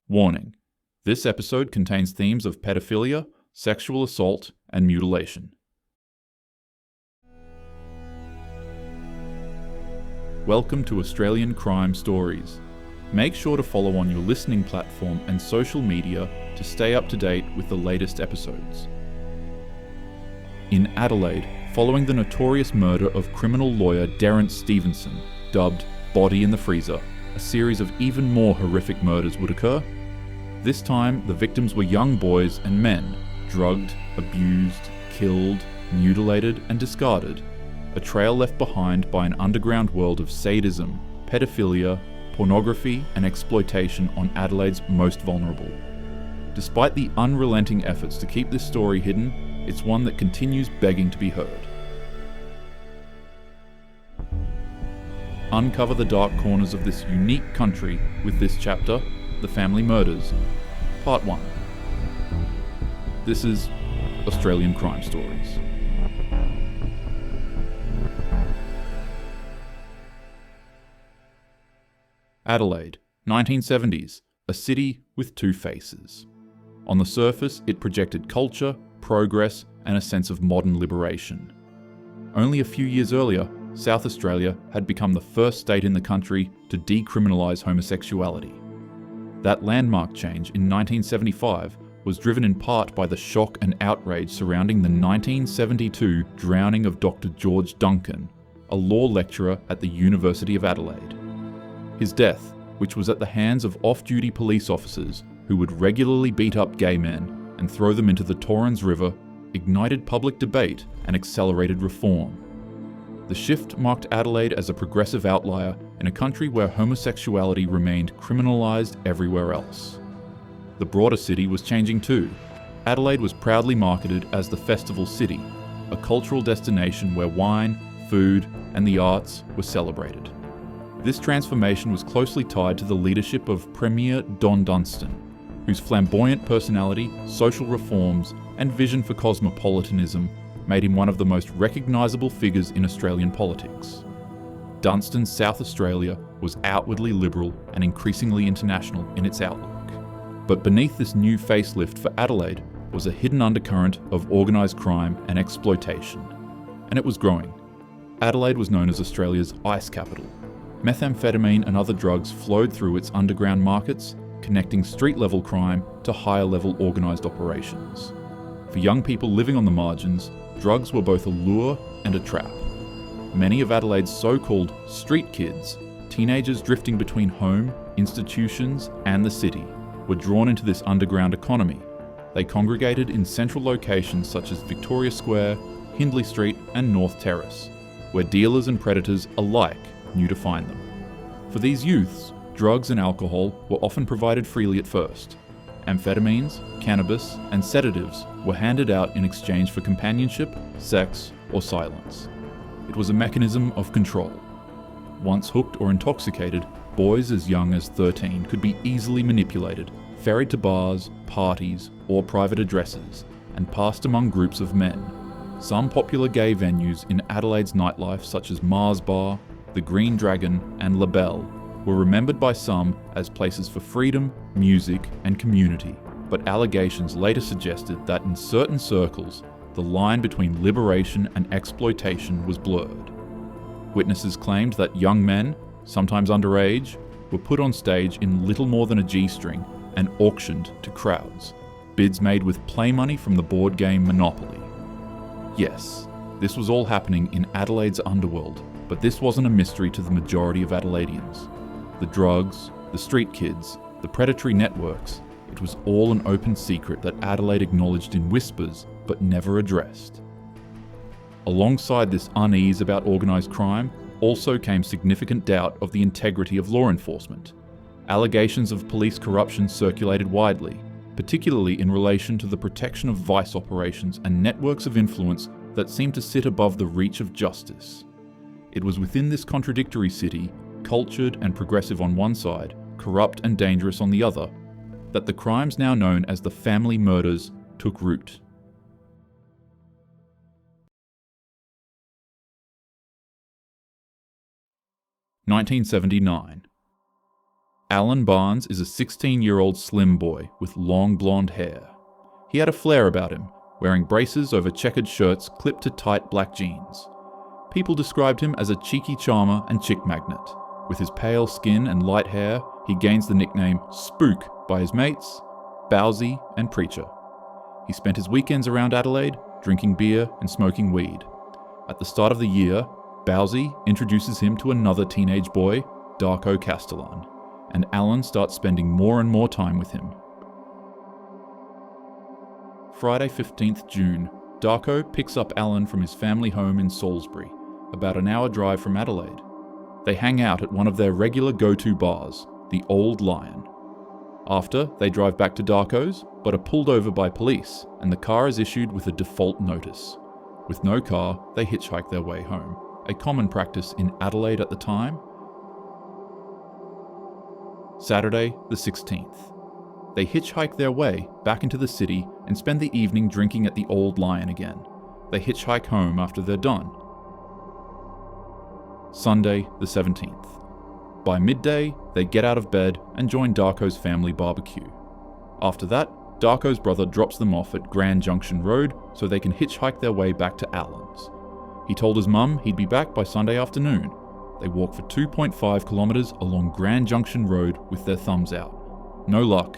Warning: this episode contains themes of pedophilia, sexual assault, and mutilation. Welcome to Australian Crime Stories. Make sure to follow on your listening platform and social media to stay up to date with the latest episodes. In Adelaide, following the notorious murder of criminal lawyer Derrance Stevenson, dubbed Body in the Freezer, a series of even more horrific murders would occur. This time, the victims were young boys and men, drugged, abused, killed, mutilated, and discarded, a trail left behind by an underground world of sadism, pedophilia, pornography, and exploitation on Adelaide's most vulnerable. Despite the unrelenting efforts to keep this story hidden, it's one that continues begging to be heard. Uncover the dark corners of this unique country with this chapter, The Family Murders, Part 1. This is Australian Crime Stories. Adelaide, 1970s, a city with two faces. On the surface, it projected culture, progress, and a sense of modern liberation. Only a few years earlier, South Australia had become the first state in the country to decriminalise homosexuality. That landmark change in 1975 was driven in part by the shock and outrage surrounding the 1972 drowning of Dr. George Duncan, a law lecturer at the University of Adelaide. His death, which was at the hands of off-duty police officers who would regularly beat up gay men and throw them into the Torrens River, ignited public debate and accelerated reform. The shift marked Adelaide as a progressive outlier in a country where homosexuality remained criminalised everywhere else. The broader city was changing too. Adelaide was proudly marketed as the Festival City, a cultural destination where wine, food, and the arts were celebrated. This transformation was closely tied to the leadership of Premier Don Dunstan, whose flamboyant personality, social reforms, and vision for cosmopolitanism made him one of the most recognisable figures in Australian politics. Dunstan's South Australia was outwardly liberal and increasingly international in its outlook. But beneath this new facelift for Adelaide was a hidden undercurrent of organised crime and exploitation. And it was growing. Adelaide was known as Australia's ice capital. Methamphetamine and other drugs flowed through its underground markets, connecting street-level crime to higher-level organised operations. For young people living on the margins, drugs were both a lure and a trap. Many of Adelaide's so-called street kids, teenagers drifting between home, institutions, and the city, were drawn into this underground economy. They congregated in central locations such as Victoria Square, Hindley Street, and North Terrace, where dealers and predators alike knew to find them. For these youths, drugs and alcohol were often provided freely at first. Amphetamines, cannabis, and sedatives were handed out in exchange for companionship, sex, or silence. It was a mechanism of control. Once hooked or intoxicated, boys as young as 13 could be easily manipulated, ferried to bars, parties, or private addresses, and passed among groups of men. Some popular gay venues in Adelaide's nightlife, such as Mars Bar, the Green Dragon, and La Belle, were remembered by some as places for freedom, music, and community, but allegations later suggested that in certain circles, the line between liberation and exploitation was blurred. Witnesses claimed that young men, sometimes underage, were put on stage in little more than a G-string and auctioned to crowds, bids made with play money from the board game Monopoly. Yes, this was all happening in Adelaide's underworld, but this wasn't a mystery to the majority of Adelaideans. The drugs, the street kids, the predatory networks, it was all an open secret that Adelaide acknowledged in whispers but never addressed. Alongside this unease about organised crime also came significant doubt of the integrity of law enforcement. Allegations of police corruption circulated widely, particularly in relation to the protection of vice operations and networks of influence that seemed to sit above the reach of justice. It was within this contradictory city, cultured and progressive on one side, corrupt and dangerous on the other, that the crimes now known as the family murders took root. (1979) Alan Barnes is a 16-year-old slim boy with long blonde hair. He had a flair about him, wearing braces over checkered shirts clipped to tight black jeans. People described him as a cheeky charmer and chick magnet. With his pale skin and light hair, he gains the nickname Spook by his mates, Bowsy and Preacher. He spent his weekends around Adelaide, drinking beer and smoking weed. At the start of the year, Bowsy introduces him to another teenage boy, Darko Castellan, and Alan starts spending more and more time with him. Friday 15th June, Darko picks up Alan from his family home in Salisbury, about an hour drive from Adelaide. They hang out at one of their regular go-to bars, the Old Lion. After, they drive back to Darko's, but are pulled over by police, and the car is issued with a default notice. With no car, they hitchhike their way home, a common practice in Adelaide at the time. Saturday, the 16th. They hitchhike their way back into the city and spend the evening drinking at the Old Lion again. They hitchhike home after they're done. Sunday, the 17th. By midday, they get out of bed and join Darko's family barbecue. After that, Darko's brother drops them off at Grand Junction Road so they can hitchhike their way back to Alan's. He told his mum he'd be back by Sunday afternoon. They walk for 2.5 kilometres along Grand Junction Road with their thumbs out. No luck.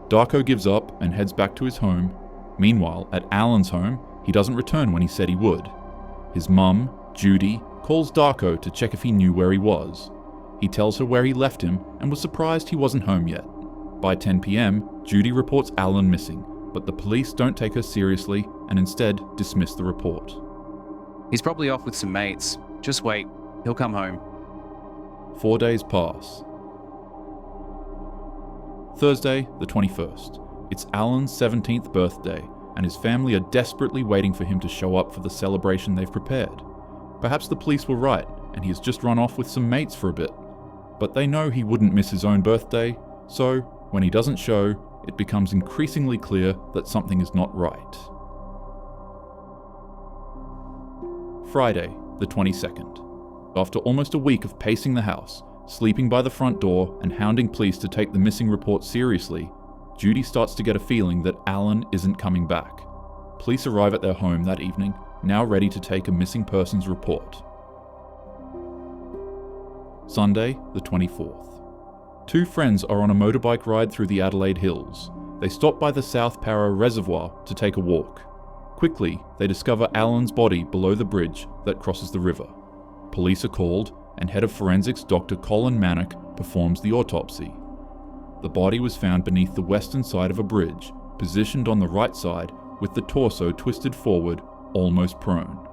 Darko gives up and heads back to his home. Meanwhile, at Alan's home, he doesn't return when he said he would. His mum, Judy, calls Darko to check if he knew where he was. He tells her where he left him and was surprised he wasn't home yet. By 10 p.m, Judy reports Alan missing, but the police don't take her seriously and instead dismiss the report. He's probably off with some mates. Just wait, he'll come home. 4 days pass. Thursday, the 21st. It's Alan's 17th birthday, and his family are desperately waiting for him to show up for the celebration they've prepared. Perhaps the police were right, and he has just run off with some mates for a bit. But they know he wouldn't miss his own birthday, so when he doesn't show, it becomes increasingly clear that something is not right. Friday, the 22nd. After almost a week of pacing the house, sleeping by the front door and hounding police to take the missing report seriously, Judy starts to get a feeling that Alan isn't coming back. Police arrive at their home that evening, now ready to take a missing persons report. Sunday, the 24th. Two friends are on a motorbike ride through the Adelaide Hills. They stop by the South Para Reservoir to take a walk. Quickly, they discover Alan's body below the bridge that crosses the river. Police are called, and Head of Forensics Dr. Colin Mannock performs the autopsy. The body was found beneath the western side of a bridge, positioned on the right side with the torso twisted forward, almost prone.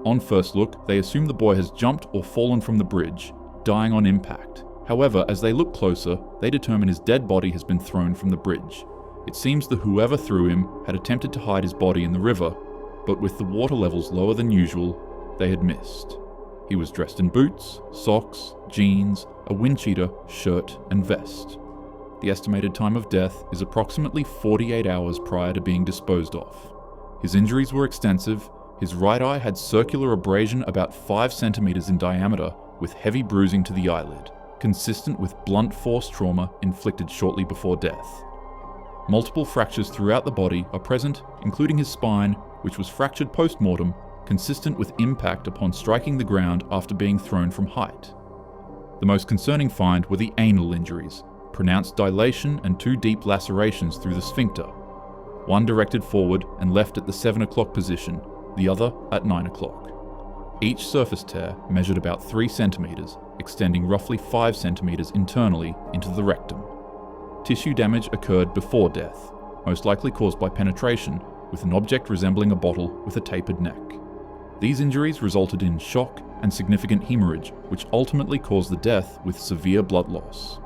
On first look, they assume the boy has jumped or fallen from the bridge, dying on impact. However, as they look closer, they determine his dead body has been thrown from the bridge. It seems that whoever threw him had attempted to hide his body in the river, but with the water levels lower than usual, they had missed. He was dressed in boots, socks, jeans, a wind cheater, shirt, and vest. The estimated time of death is approximately 48 hours prior to being disposed of. His injuries were extensive. His right eye had circular abrasion about 5 centimeters in diameter with heavy bruising to the eyelid, consistent with blunt force trauma inflicted shortly before death. Multiple fractures throughout the body are present, including his spine, which was fractured post-mortem, consistent with impact upon striking the ground after being thrown from height. The most concerning find were the anal injuries, pronounced dilation and 2 deep lacerations through the sphincter, one directed forward and left at the 7 o'clock position, the other at 9 o'clock. Each surface tear measured about 3 centimeters, extending roughly 5 centimeters internally into the rectum. Tissue damage occurred before death, most likely caused by penetration, with an object resembling a bottle with a tapered neck. These injuries resulted in shock and significant hemorrhage, which ultimately caused the death with severe blood loss.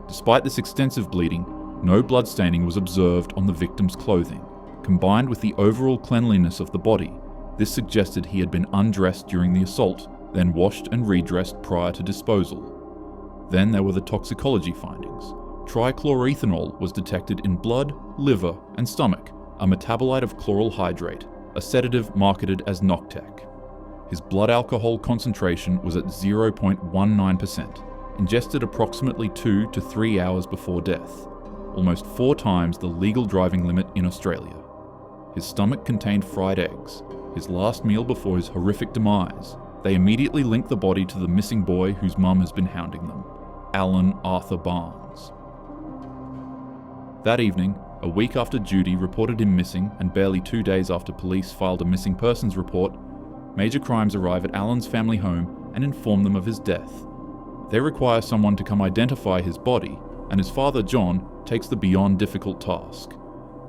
Despite this extensive bleeding, no blood staining was observed on the victim's clothing. Combined with the overall cleanliness of the body, this suggested he had been undressed during the assault, then washed and redressed prior to disposal. Then there were the toxicology findings. Trichloroethanol was detected in blood, liver, and stomach, a metabolite of chloral hydrate, a sedative marketed as Noctec. His blood alcohol concentration was at 0.19%, ingested approximately 2 to 3 hours before death, almost 4 times the legal driving limit in Australia. His stomach contained fried eggs, his last meal before his horrific demise. They immediately link the body to the missing boy whose mum has been hounding them, Alan Arthur Barnes. That evening, a week after Judy reported him missing and barely 2 days after police filed a missing persons report, Major Crimes arrive at Alan's family home and inform them of his death. They require someone to come identify his body, and his father John takes the beyond difficult task.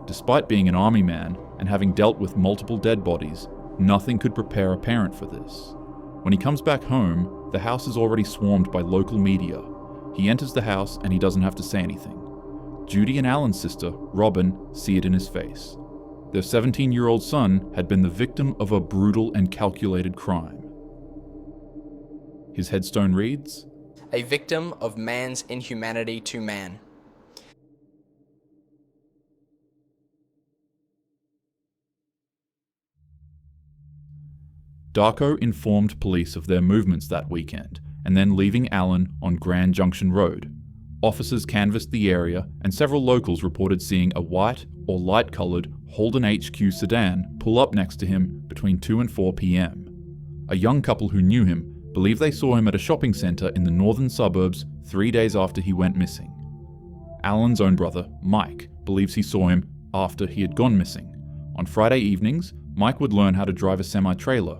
Despite being an army man and having dealt with multiple dead bodies, nothing could prepare a parent for this. When he comes back home, the house is already swarmed by local media. He enters the house and he doesn't have to say anything. Judy and Alan's sister, Robin, see it in his face. Their 17-year-old son had been the victim of a brutal and calculated crime. His headstone reads, "A victim of man's inhumanity to man." Darko informed police of their movements that weekend, and then leaving Alan on Grand Junction Road. Officers canvassed the area, and several locals reported seeing a white or light-coloured Holden HQ sedan pull up next to him between 2 and 4 p.m. A young couple who knew him believe they saw him at a shopping centre in the northern suburbs 3 days after he went missing. Alan's own brother, Mike, believes he saw him after he had gone missing. On Friday evenings, Mike would learn how to drive a semi-trailer.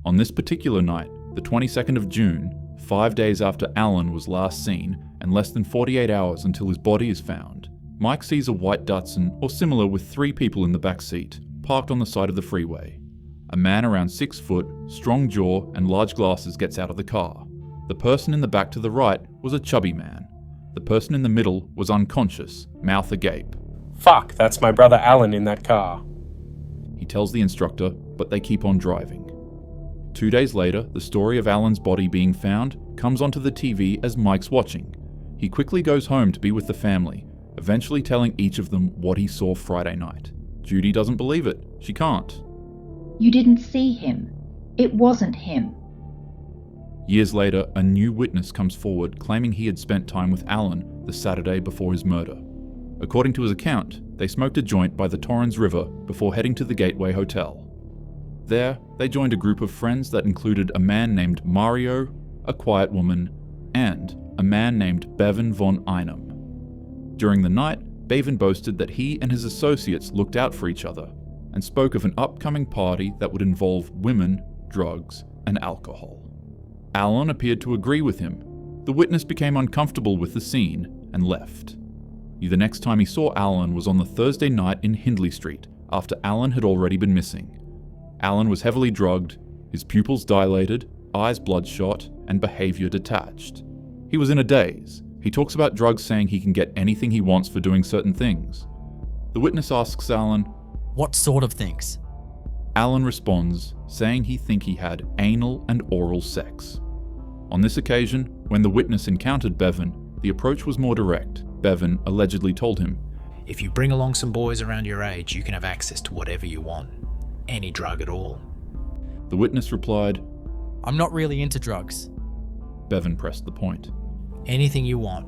On this particular night, the 22nd of June, 5 days after Alan was last seen and less than 48 hours until his body is found, Mike sees a white Datsun or similar with 3 people in the back seat, parked on the side of the freeway. A man around 6 foot, strong jaw and large glasses gets out of the car. The person in the back to the right was a chubby man. The person in the middle was unconscious, mouth agape. "Fuck, that's my brother Alan in that car," he tells the instructor, but they keep on driving. 2 days later, the story of Alan's body being found comes onto the TV as Mike's watching. He quickly goes home to be with the family, eventually telling each of them what he saw Friday night. Judy doesn't believe it. She can't. "You didn't see him. It wasn't him." Years later, a new witness comes forward claiming he had spent time with Alan the Saturday before his murder. According to his account, they smoked a joint by the Torrens River before heading to the Gateway Hotel. There, they joined a group of friends that included a man named Mario, a quiet woman, and a man named Bevan von Einem. During the night, Bevan boasted that he and his associates looked out for each other and spoke of an upcoming party that would involve women, drugs, and alcohol. Alan appeared to agree with him. The witness became uncomfortable with the scene and left. The next time he saw Alan was on the Thursday night in Hindley Street, after Alan had already been missing. Alan was heavily drugged, his pupils dilated, eyes bloodshot, and behaviour detached. He was in a daze. He talks about drugs, saying he can get anything he wants for doing certain things. The witness asks Alan, "What sort of things?" Alan responds, saying he think he had anal and oral sex. On this occasion, when the witness encountered Bevan, the approach was more direct. Bevan allegedly told him, "If you bring along some boys around your age, you can have access to whatever you want. Any drug at all." The witness replied, "I'm not really into drugs." Bevan pressed the point. "Anything you want."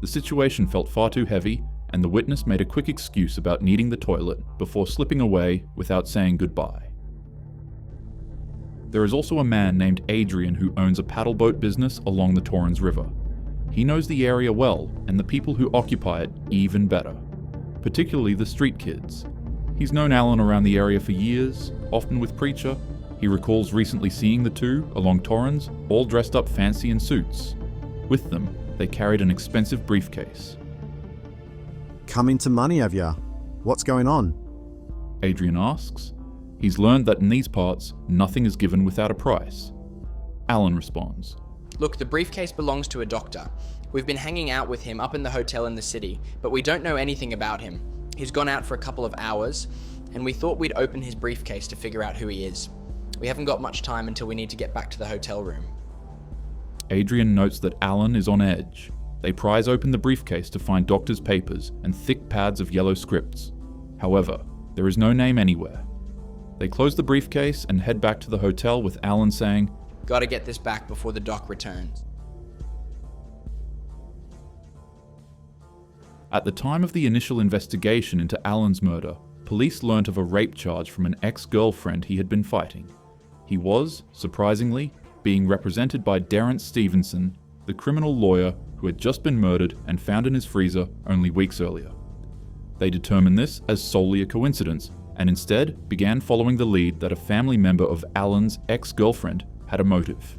The situation felt far too heavy, and the witness made a quick excuse about needing the toilet before slipping away without saying goodbye. There is also a man named Adrian who owns a paddle boat business along the Torrens River. He knows the area well, and the people who occupy it even better, particularly the street kids. He's known Alan around the area for years, often with Preacher. He recalls recently seeing the two along Torrens, all dressed up fancy in suits. With them, they carried an expensive briefcase. "Come into money, have ya? What's going on?" Adrian asks. He's learned that in these parts, nothing is given without a price. Alan responds, "Look, the briefcase belongs to a doctor. We've been hanging out with him up in the hotel in the city, but we don't know anything about him. He's gone out for a couple of hours, and we thought we'd open his briefcase to figure out who he is. We haven't got much time until we need to get back to the hotel room." Adrian notes that Alan is on edge. They prise open the briefcase to find doctor's papers and thick pads of yellow scripts. However, there is no name anywhere. They close the briefcase and head back to the hotel with Alan saying, "Gotta get this back before the doc returns." At the time of the initial investigation into Alan's murder, police learnt of a rape charge from an ex-girlfriend he had been fighting. He was, surprisingly, being represented by Derrance Stevenson, the criminal lawyer who had just been murdered and found in his freezer only weeks earlier. They determined this as solely a coincidence, and instead began following the lead that a family member of Alan's ex-girlfriend had a motive.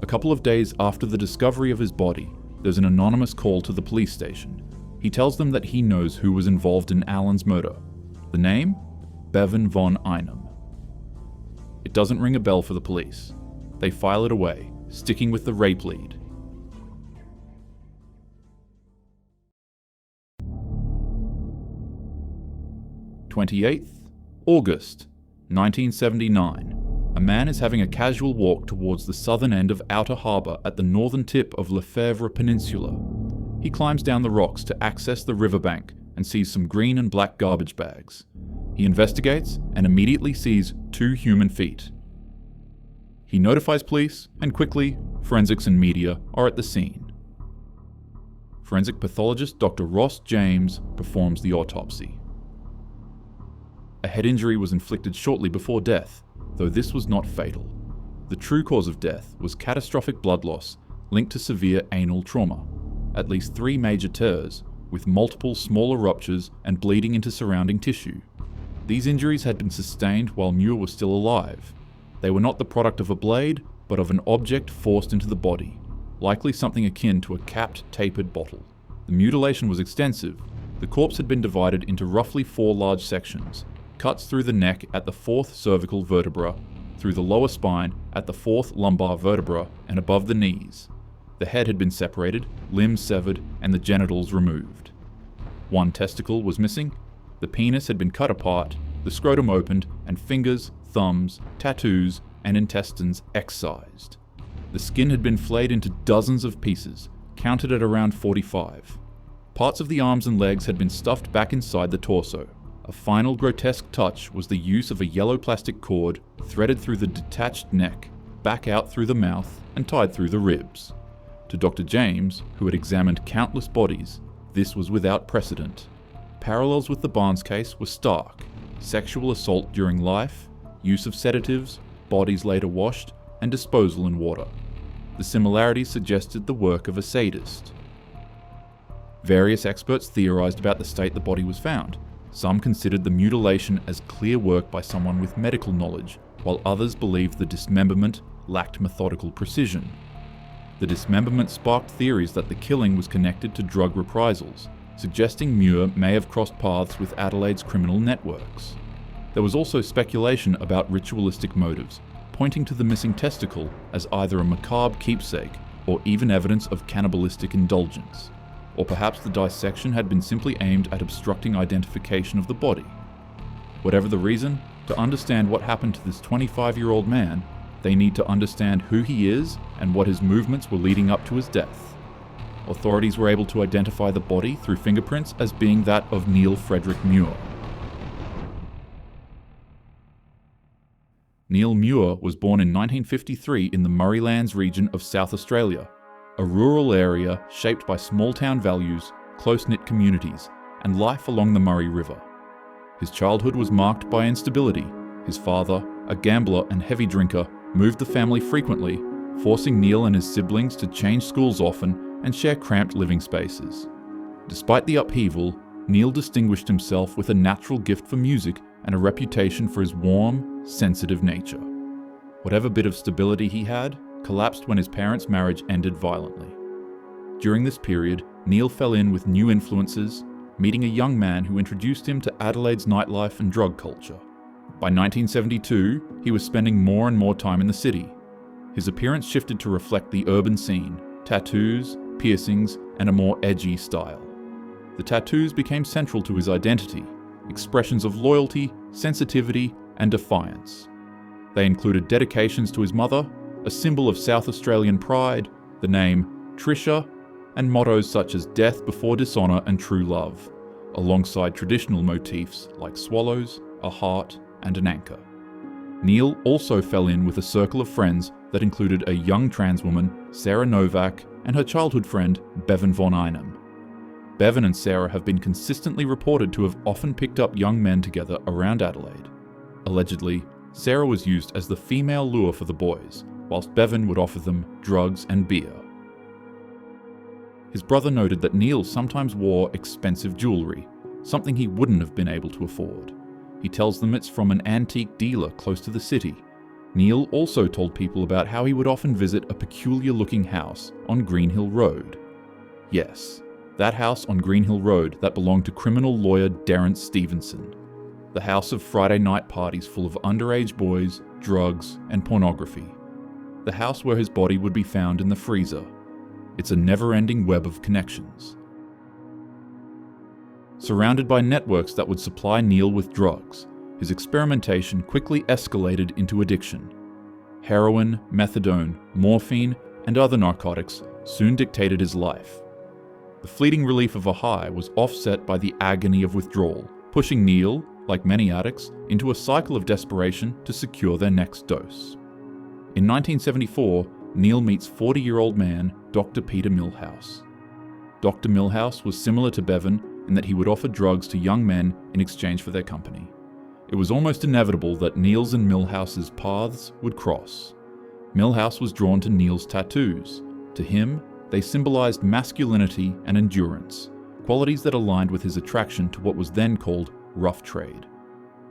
A couple of days after the discovery of his body, there's an anonymous call to the police station. He tells them that he knows who was involved in Alan's murder. The name? Bevan von Einem. It doesn't ring a bell for the police. They file it away, sticking with the rape lead. August 1979. A man is having a casual walk towards the southern end of Outer Harbour at the northern tip of Lefebvre Peninsula. He climbs down the rocks to access the riverbank and sees some green and black garbage bags. He investigates and immediately sees 2 human feet. He notifies police, and quickly, forensics and media are at the scene. Forensic pathologist Dr. Ross James performs the autopsy. A head injury was inflicted shortly before death, though this was not fatal. The true cause of death was catastrophic blood loss linked to severe anal trauma. At least 3 major tears, with multiple smaller ruptures and bleeding into surrounding tissue. These injuries had been sustained while Muir was still alive. They were not the product of a blade, but of an object forced into the body, likely something akin to a capped, tapered bottle. The mutilation was extensive. The corpse had been divided into roughly 4 large sections. Cuts through the neck at the 4th cervical vertebra, through the lower spine at the 4th lumbar vertebra, and above the knees. The head had been separated, limbs severed, and the genitals removed. 1 testicle was missing, the penis had been cut apart, the scrotum opened, and fingers, thumbs, tattoos, and intestines excised. The skin had been flayed into dozens of pieces, counted at around 45. Parts of the arms and legs had been stuffed back inside the torso. A final grotesque touch was the use of a yellow plastic cord threaded through the detached neck, back out through the mouth, and tied through the ribs. To Dr. James, who had examined countless bodies, this was without precedent. Parallels with the Barnes case were stark: sexual assault during life, use of sedatives, bodies later washed, and disposal in water. The similarities suggested the work of a sadist. Various experts theorized about the state the body was found. Some considered the mutilation as clear work by someone with medical knowledge, while others believed the dismemberment lacked methodical precision. The dismemberment sparked theories that the killing was connected to drug reprisals, suggesting Muir may have crossed paths with Adelaide's criminal networks. There was also speculation about ritualistic motives, pointing to the missing testicle as either a macabre keepsake or even evidence of cannibalistic indulgence. Or perhaps the dissection had been simply aimed at obstructing identification of the body. Whatever the reason, to understand what happened to this 25-year-old man, they need to understand who he is and what his movements were leading up to his death. Authorities were able to identify the body through fingerprints as being that of Neil Frederick Muir. Neil Muir was born in 1953 in the Murraylands region of South Australia, a rural area shaped by small-town values, close-knit communities, and life along the Murray River. His childhood was marked by instability. His father, a gambler and heavy drinker, moved the family frequently, forcing Neil and his siblings to change schools often and share cramped living spaces. Despite the upheaval, Neil distinguished himself with a natural gift for music and a reputation for his warm, sensitive nature. Whatever bit of stability he had collapsed when his parents' marriage ended violently. During this period, Neil fell in with new influences, meeting a young man who introduced him to Adelaide's nightlife and drug culture. By 1972, he was spending more and more time in the city. His appearance shifted to reflect the urban scene: tattoos, piercings, and a more edgy style. The tattoos became central to his identity, expressions of loyalty, sensitivity, and defiance. They included dedications to his mother, a symbol of South Australian pride, the name Trisha, and mottos such as death before dishonour and true love, alongside traditional motifs like swallows, a heart, and an anchor. Neil also fell in with a circle of friends that included a young trans woman, Sarah Novak, and her childhood friend, Bevan von Einem. Bevan and Sarah have been consistently reported to have often picked up young men together around Adelaide. Allegedly, Sarah was used as the female lure for the boys, whilst Bevan would offer them drugs and beer. His brother noted that Neil sometimes wore expensive jewellery, something he wouldn't have been able to afford. He tells them it's from an antique dealer close to the city. Neil also told people about how he would often visit a peculiar-looking house on Greenhill Road. Yes, that house on Greenhill Road that belonged to criminal lawyer Derrance Stevenson. The house of Friday night parties full of underage boys, drugs, and pornography. The house where his body would be found in the freezer. It's a never-ending web of connections. Surrounded by networks that would supply Neil with drugs, his experimentation quickly escalated into addiction. Heroin, methadone, morphine, and other narcotics soon dictated his life. The fleeting relief of a high was offset by the agony of withdrawal, pushing Neil, like many addicts, into a cycle of desperation to secure their next dose. In 1974, Neil meets 40-year-old man Dr. Peter Milhouse. Dr. Milhouse was similar to Bevan in that he would offer drugs to young men in exchange for their company. It was almost inevitable that Neil's and Milhouse's paths would cross. Milhouse was drawn to Neil's tattoos. To him, they symbolized masculinity and endurance, qualities that aligned with his attraction to what was then called rough trade.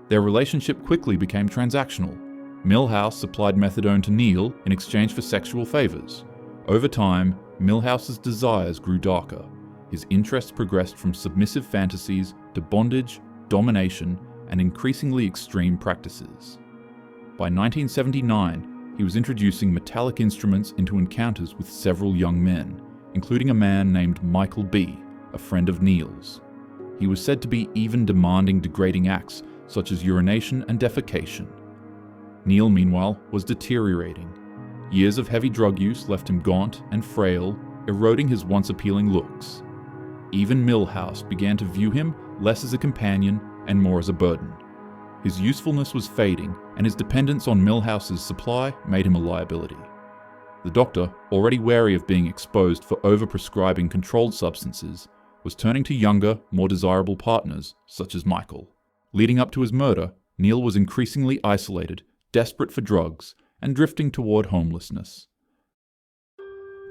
Their relationship quickly became transactional. Milhouse supplied methadone to Neil in exchange for sexual favors. Over time, Milhouse's desires grew darker. His interests progressed from submissive fantasies to bondage, domination, and increasingly extreme practices. By 1979, he was introducing metallic instruments into encounters with several young men, including a man named Michael B., a friend of Neil's. He was said to be even demanding degrading acts such as urination and defecation. Neil, meanwhile, was deteriorating. Years of heavy drug use left him gaunt and frail, eroding his once appealing looks. Even Milhouse began to view him less as a companion and more as a burden. His usefulness was fading, and his dependence on Milhouse's supply made him a liability. The doctor, already wary of being exposed for overprescribing controlled substances, was turning to younger, more desirable partners, such as Michael. Leading up to his murder, Neil was increasingly isolated, desperate for drugs, and drifting toward homelessness.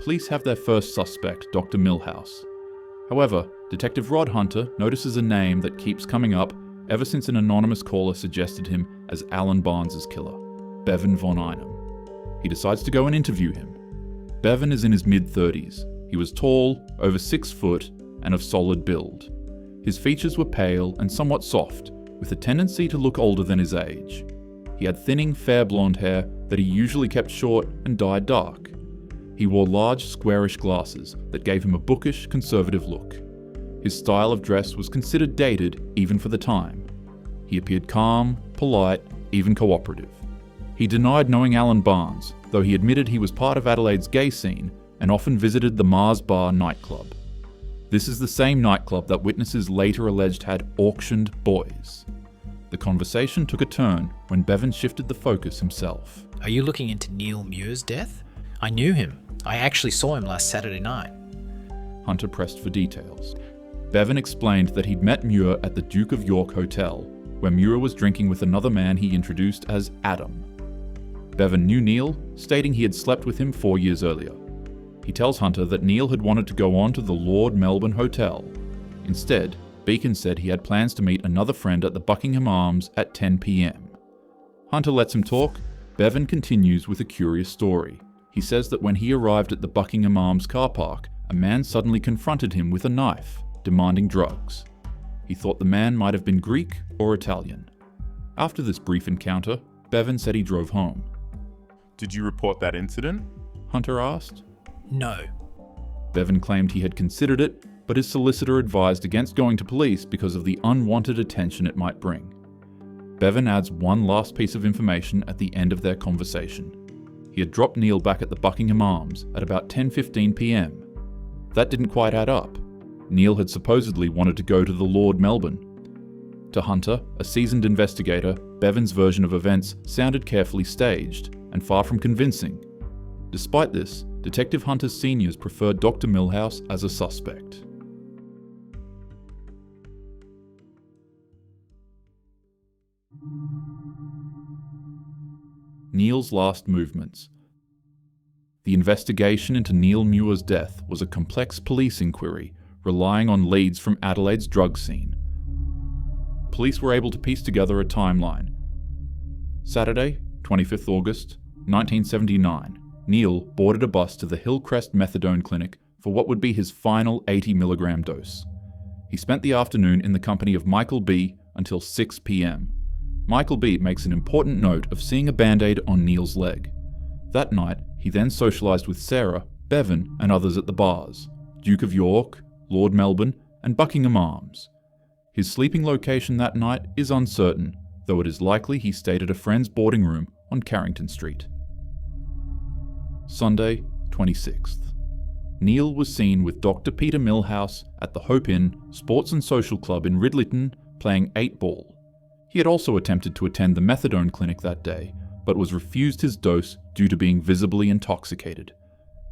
Police have their first suspect, Dr. Milhouse. However, Detective Rod Hunter notices a name that keeps coming up ever since an anonymous caller suggested him as Alan Barnes's killer, Bevan von Einem. He decides to go and interview him. Bevan is in his mid-30s. He was tall, over 6 foot, and of solid build. His features were pale and somewhat soft, with a tendency to look older than his age. He had thinning, fair blonde hair that he usually kept short and dyed dark. He wore large, squarish glasses that gave him a bookish, conservative look. His style of dress was considered dated even for the time. He appeared calm, polite, even cooperative. He denied knowing Alan Barnes, though he admitted he was part of Adelaide's gay scene and often visited the Mars Bar nightclub. This is the same nightclub that witnesses later alleged had auctioned boys. The conversation took a turn when Bevan shifted the focus himself. Are you looking into Neil Muir's death? I knew him. I actually saw him last Saturday night. Hunter pressed for details. Bevan explained that he'd met Muir at the Duke of York Hotel, where Muir was drinking with another man he introduced as Adam. Bevan knew Neil, stating he had slept with him 4 years earlier. He tells Hunter that Neil had wanted to go on to the Lord Melbourne Hotel. Instead, Beacon said he had plans to meet another friend at the Buckingham Arms at 10 p.m. Hunter lets him talk. Bevan continues with a curious story. He says that when he arrived at the Buckingham Arms car park, a man suddenly confronted him with a knife, demanding drugs. He thought the man might have been Greek or Italian. After this brief encounter, Bevan said he drove home. Did you report that incident? Hunter asked. No. Bevan claimed he had considered it, but his solicitor advised against going to police because of the unwanted attention it might bring. Bevan adds one last piece of information at the end of their conversation. He had dropped Neil back at the Buckingham Arms at about 10:15 p.m. That didn't quite add up. Neil had supposedly wanted to go to the Lord Melbourne. To Hunter, a seasoned investigator, Bevan's version of events sounded carefully staged and far from convincing. Despite this, Detective Hunter's seniors preferred Dr. Milhouse as a suspect. Neil's last movements. The investigation into Neil Muir's death was a complex police inquiry relying on leads from Adelaide's drug scene. Police were able to piece together a timeline. Saturday, 25th August, 1979, Neil boarded a bus to the Hillcrest Methadone Clinic for what would be his final 80-milligram dose. He spent the afternoon in the company of Michael B. until 6 p.m. Michael B. makes an important note of seeing a band-aid on Neil's leg. That night, he then socialised with Sarah, Bevan, and others at the bars, Duke of York, Lord Melbourne, and Buckingham Arms. His sleeping location that night is uncertain, though it is likely he stayed at a friend's boarding room on Carrington Street. Sunday, 26th. Neil was seen with Dr. Peter Millhouse at the Hope Inn Sports and Social Club in Ridleyton playing 8-ball. He had also attempted to attend the methadone clinic that day, but was refused his dose due to being visibly intoxicated.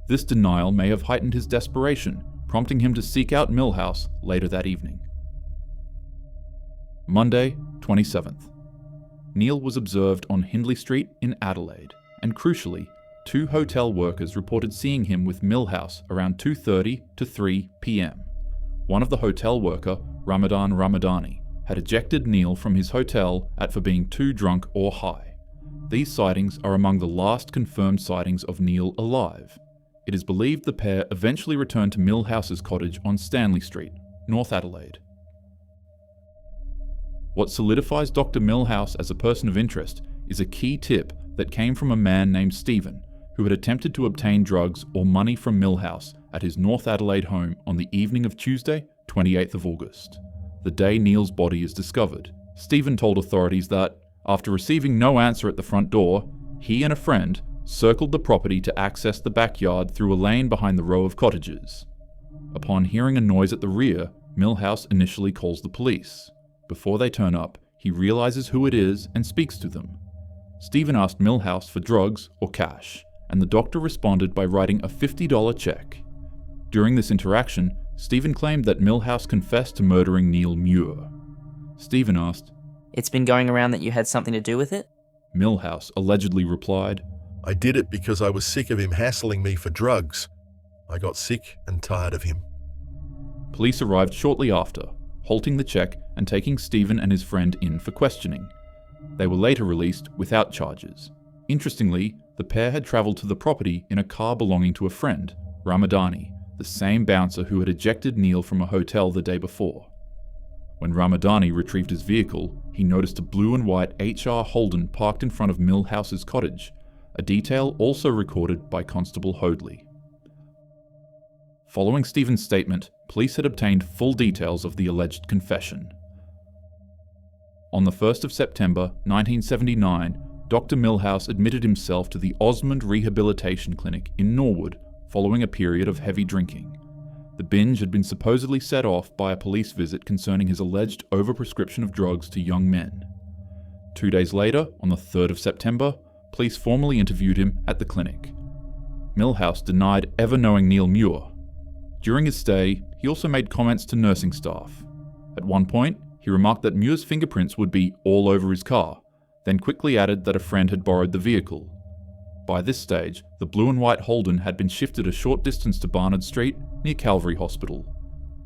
This denial may have heightened his desperation, prompting him to seek out Millhouse later that evening. Monday, 27th. Neil was observed on Hindley Street in Adelaide, and crucially, 2 hotel workers reported seeing him with Millhouse around 2:30 to 3 p.m. One of the hotel worker, Ramadan Ramadani, had ejected Neil from his hotel for being too drunk or high. These sightings are among the last confirmed sightings of Neil alive. It is believed the pair eventually returned to Millhouse's cottage on Stanley Street, North Adelaide. What solidifies Dr. Millhouse as a person of interest is a key tip that came from a man named Stephen, who had attempted to obtain drugs or money from Millhouse at his North Adelaide home on the evening of Tuesday, 28th of August. The day Neil's body is discovered, Stephen told authorities that, after receiving no answer at the front door, he and a friend circled the property to access the backyard through a lane behind the row of cottages. Upon hearing a noise at the rear, Millhouse initially calls the police. Before they turn up, he realizes who it is and speaks to them. Stephen asked Millhouse for drugs or cash, and the doctor responded by writing a $50 check. During this interaction, Stephen claimed that Millhouse confessed to murdering Neil Muir. Stephen asked, "It's been going around that you had something to do with it?" Millhouse allegedly replied, "I did it because I was sick of him hassling me for drugs. I got sick and tired of him." Police arrived shortly after, halting the check and taking Stephen and his friend in for questioning. They were later released without charges. Interestingly, the pair had travelled to the property in a car belonging to a friend, Ramadani, the same bouncer who had ejected Neil from a hotel the day before. When Ramadani retrieved his vehicle, he noticed a blue and white HR Holden parked in front of Millhouse's cottage, a detail also recorded by Constable Hoadley. Following Stephen's statement, police had obtained full details of the alleged confession. On the 1st of September 1979, Dr. Millhouse admitted himself to the Osmond Rehabilitation Clinic in Norwood following a period of heavy drinking. The binge had been supposedly set off by a police visit concerning his alleged overprescription of drugs to young men. 2 days later, on the 3rd of September, police formally interviewed him at the clinic. Millhouse denied ever knowing Neil Muir. During his stay, he also made comments to nursing staff. At one point, he remarked that Muir's fingerprints would be all over his car, then quickly added that a friend had borrowed the vehicle. By this stage, the blue and white Holden had been shifted a short distance to Barnard Street near Calvary Hospital.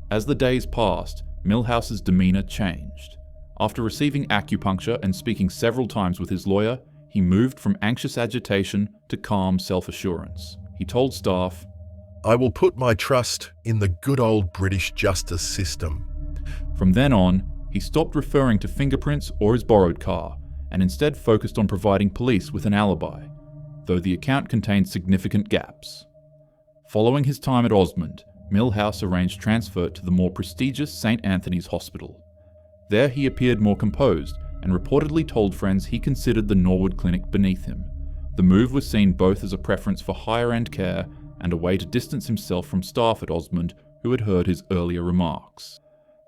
As the days passed, Millhouse's demeanour changed. After receiving acupuncture and speaking several times with his lawyer, he moved from anxious agitation to calm self-assurance. He told staff, "I will put my trust in the good old British justice system." From then on, he stopped referring to fingerprints or his borrowed car, and instead focused on providing police with an alibi, though the account contained significant gaps. Following his time at Osmond, Millhouse arranged transfer to the more prestigious St. Anthony's Hospital. There he appeared more composed and reportedly told friends he considered the Norwood Clinic beneath him. The move was seen both as a preference for higher-end care and a way to distance himself from staff at Osmond who had heard his earlier remarks.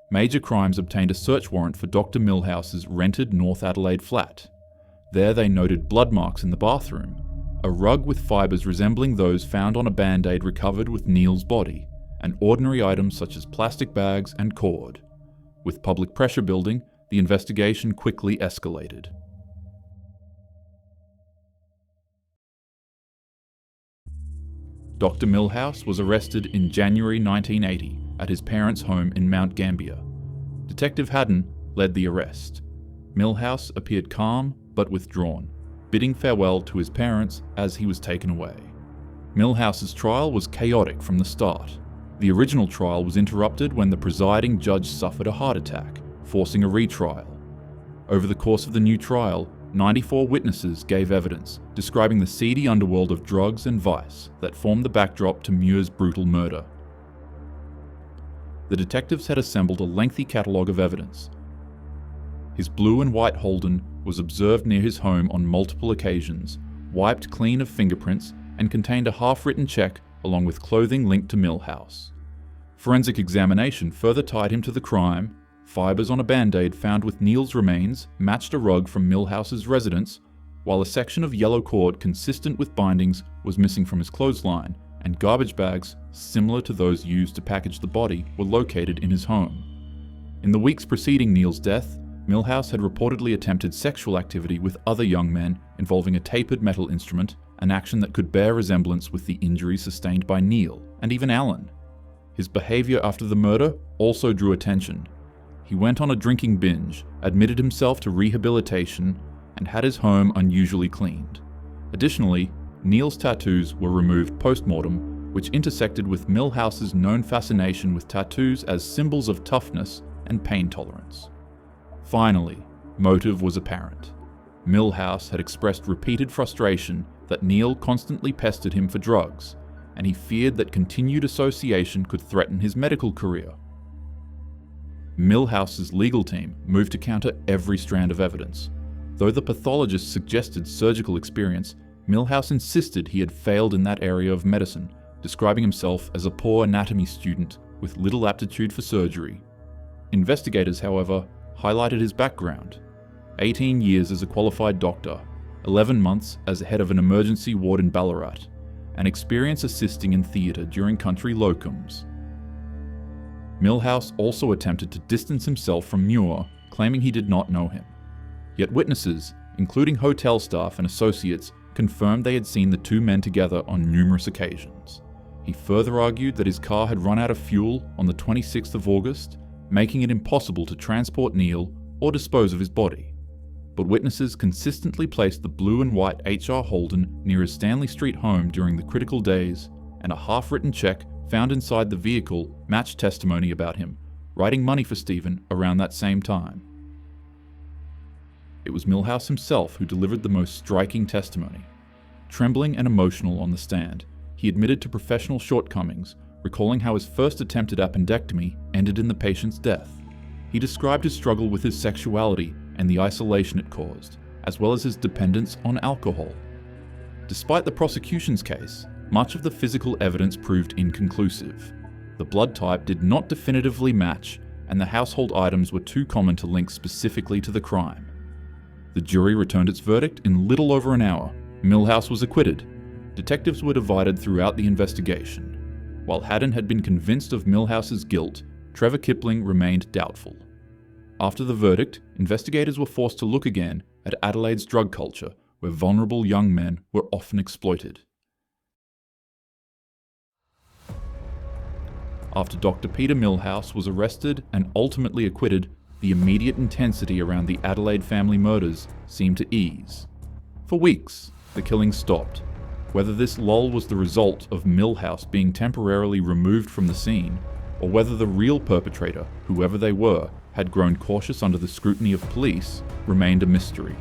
Major Crimes obtained a search warrant for Dr. Millhouse's rented North Adelaide flat. There they noted blood marks in the bathroom, a rug with fibres resembling those found on a band-aid recovered with Neil's body, and ordinary items such as plastic bags and cord. With public pressure building, the investigation quickly escalated. Dr. Millhouse was arrested in January 1980 at his parents' home in Mount Gambier. Detective Haddon led the arrest. Millhouse appeared calm but withdrawn, bidding farewell to his parents as he was taken away. Millhouse's trial was chaotic from the start. The original trial was interrupted when the presiding judge suffered a heart attack, forcing a retrial. Over the course of the new trial, 94 witnesses gave evidence, describing the seedy underworld of drugs and vice that formed the backdrop to Muir's brutal murder. The detectives had assembled a lengthy catalogue of evidence. His blue and white Holden was observed near his home on multiple occasions, wiped clean of fingerprints, and contained a half-written check along with clothing linked to Millhouse. Forensic examination further tied him to the crime. Fibres on a band-aid found with Neil's remains matched a rug from Millhouse's residence, while a section of yellow cord consistent with bindings was missing from his clothesline, and garbage bags, similar to those used to package the body, were located in his home. In the weeks preceding Neil's death, Millhouse had reportedly attempted sexual activity with other young men involving a tapered metal instrument, an action that could bear resemblance with the injuries sustained by Neil, and even Alan. His behaviour after the murder also drew attention. He went on a drinking binge, admitted himself to rehabilitation, and had his home unusually cleaned. Additionally, Neil's tattoos were removed post-mortem, which intersected with Millhouse's known fascination with tattoos as symbols of toughness and pain tolerance. Finally, motive was apparent. Millhouse had expressed repeated frustration that Neil constantly pestered him for drugs, and he feared that continued association could threaten his medical career. Millhouse's legal team moved to counter every strand of evidence. Though the pathologist suggested surgical experience, Millhouse insisted he had failed in that area of medicine, describing himself as a poor anatomy student with little aptitude for surgery. Investigators, however, highlighted his background: 18 years as a qualified doctor, 11 months as head of an emergency ward in Ballarat, and experience assisting in theatre during country locums. Millhouse also attempted to distance himself from Muir, claiming he did not know him. Yet witnesses, including hotel staff and associates, confirmed they had seen the two men together on numerous occasions. He further argued that his car had run out of fuel on the 26th of August, making it impossible to transport Neil or dispose of his body. But witnesses consistently placed the blue and white HR Holden near his Stanley Street home during the critical days, and a half-written check found inside the vehicle matched testimony about him, writing money for Stephen around that same time. It was Millhouse himself who delivered the most striking testimony. Trembling and emotional on the stand, he admitted to professional shortcomings, recalling how his first attempt at appendectomy ended in the patient's death. He described his struggle with his sexuality and the isolation it caused, as well as his dependence on alcohol. Despite the prosecution's case, much of the physical evidence proved inconclusive. The blood type did not definitively match, and the household items were too common to link specifically to the crime. The jury returned its verdict in little over an hour. Millhouse was acquitted. Detectives were divided throughout the investigation. While Haddon had been convinced of Millhouse's guilt, Trevor Kipling remained doubtful. After the verdict, investigators were forced to look again at Adelaide's drug culture, where vulnerable young men were often exploited. After Dr. Peter Millhouse was arrested and ultimately acquitted, the immediate intensity around the Adelaide family murders seemed to ease. For weeks, the killings stopped. Whether this lull was the result of Millhouse being temporarily removed from the scene, or whether the real perpetrator, whoever they were, had grown cautious under the scrutiny of police, remained a mystery.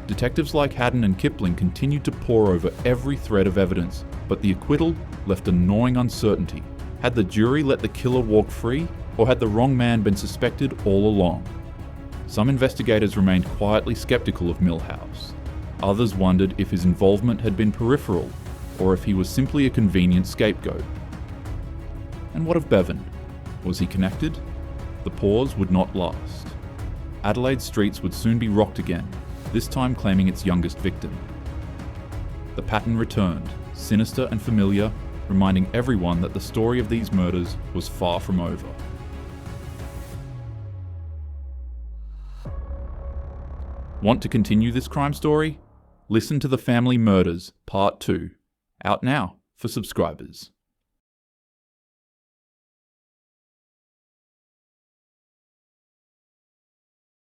Detectives like Haddon and Kipling continued to pore over every thread of evidence, but the acquittal left a gnawing uncertainty. Had the jury let the killer walk free, or had the wrong man been suspected all along? Some investigators remained quietly skeptical of Millhouse. Others wondered if his involvement had been peripheral, or if he was simply a convenient scapegoat. And what of Bevan? Was he connected? The pause would not last. Adelaide's streets would soon be rocked again, this time claiming its youngest victim. The pattern returned, sinister and familiar, reminding everyone that the story of these murders was far from over. Want to continue this crime story? Listen to The Family Murders, Part 2, out now. for subscribers.